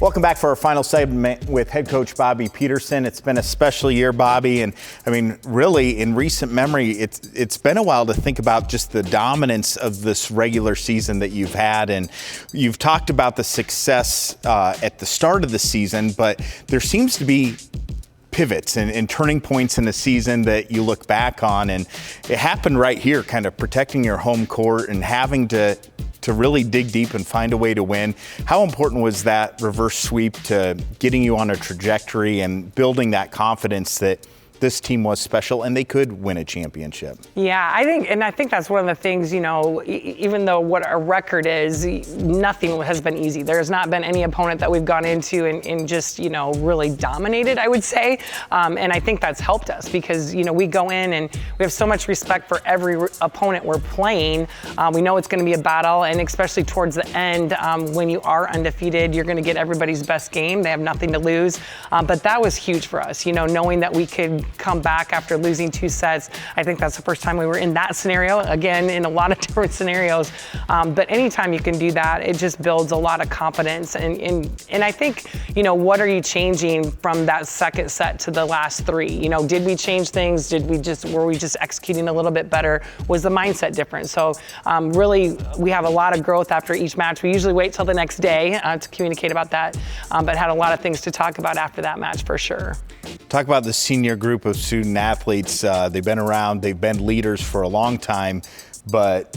Welcome back for our final segment with head coach Bobbi Petersen. It's been a special year, Bobbi, and I mean, really, in recent memory, it's been a while to think about just the dominance of this regular season that you've had, and you've talked about the success at the start of the season, but there seems to be pivots and turning points in the season that you look back on, and it happened right here, kind of protecting your home court and having to really dig deep and find a way to win. How important was that reverse sweep to getting you on a trajectory and building that confidence that this team was special and they could win a championship? Yeah, I think that's one of the things, even though what our record is, nothing has been easy. There's not been any opponent that we've gone into and just, really dominated, I would say. And I think that's helped us because, we go in and we have so much respect for every opponent we're playing. We know it's going to be a battle, and especially towards the end, when you are undefeated, you're going to get everybody's best game. They have nothing to lose. But that was huge for us, knowing that we could come back after losing 2 sets. I think that's the first time we were in that scenario, again, in a lot of different scenarios. But anytime you can do that, it just builds a lot of confidence. And I think, what are you changing from that second set to the last 3? Did we change things? Were we just executing a little bit better? Was the mindset different? So really, we have a lot of growth after each match. We usually wait till the next day to communicate about that, but had a lot of things to talk about after that match for sure. Talk about the senior group of student athletes. They've been around, they've been leaders for a long time, but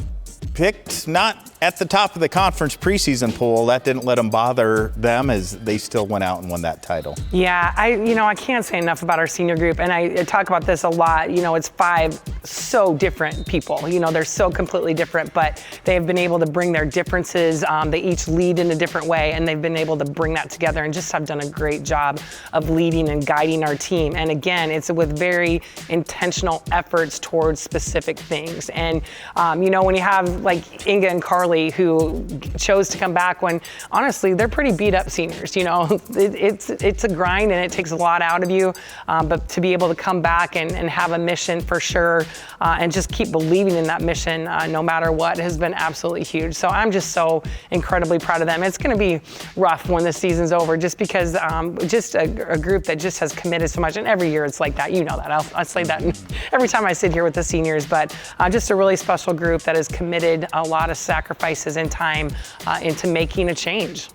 picked not at the top of the conference preseason poll. That didn't let them bother them as they still went out and won that title. Yeah, I can't say enough about our senior group, and I talk about this a lot. It's 5 so different people. They're so completely different, but they have been able to bring their differences. They each lead in a different way, and they've been able to bring that together and just have done a great job of leading and guiding our team. And again, it's with very intentional efforts towards specific things. And when you have like Inga and Carly, who chose to come back when honestly they're pretty beat up seniors. It's a grind and it takes a lot out of you, but to be able to come back and have a mission for sure, and just keep believing in that mission no matter what has been absolutely huge. So I'm just so incredibly proud of them. It's going to be rough when the season's over, just because just a group that just has committed so much, and every year it's like that. That I'll say that every time I sit here with the seniors, but just a really special group that has committed a lot of sacrifices and time into making a change.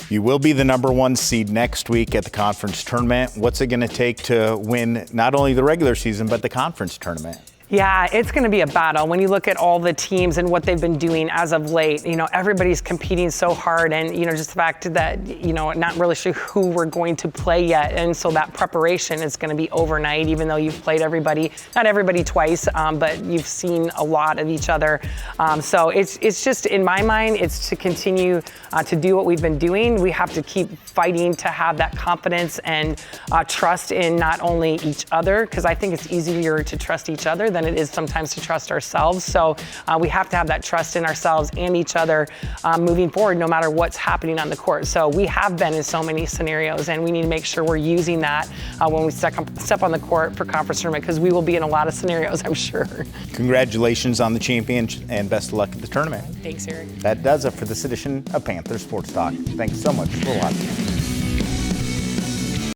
You will be the #1 seed next week at the conference tournament. What's it going to take to win not only the regular season, but the conference tournament? Yeah, it's going to be a battle. When you look at all the teams and what they've been doing as of late, everybody's competing so hard, and, just the fact that, not really sure who we're going to play yet. And so that preparation is going to be overnight, even though you've played not everybody twice, but you've seen a lot of each other. So it's just, in my mind, it's to continue to do what we've been doing. We have to keep fighting to have that confidence and trust in not only each other, because I think it's easier to trust each other than it is sometimes to trust ourselves. So we have to have that trust in ourselves and each other moving forward, no matter what's happening on the court. So we have been in so many scenarios, and we need to make sure we're using that when we step on the court for conference tournament, because we will be in a lot of scenarios, I'm sure. Congratulations on the champion, and best of luck at the tournament. Thanks, Eric. That does it for this edition of Panther Sports Talk. Thanks so much for watching.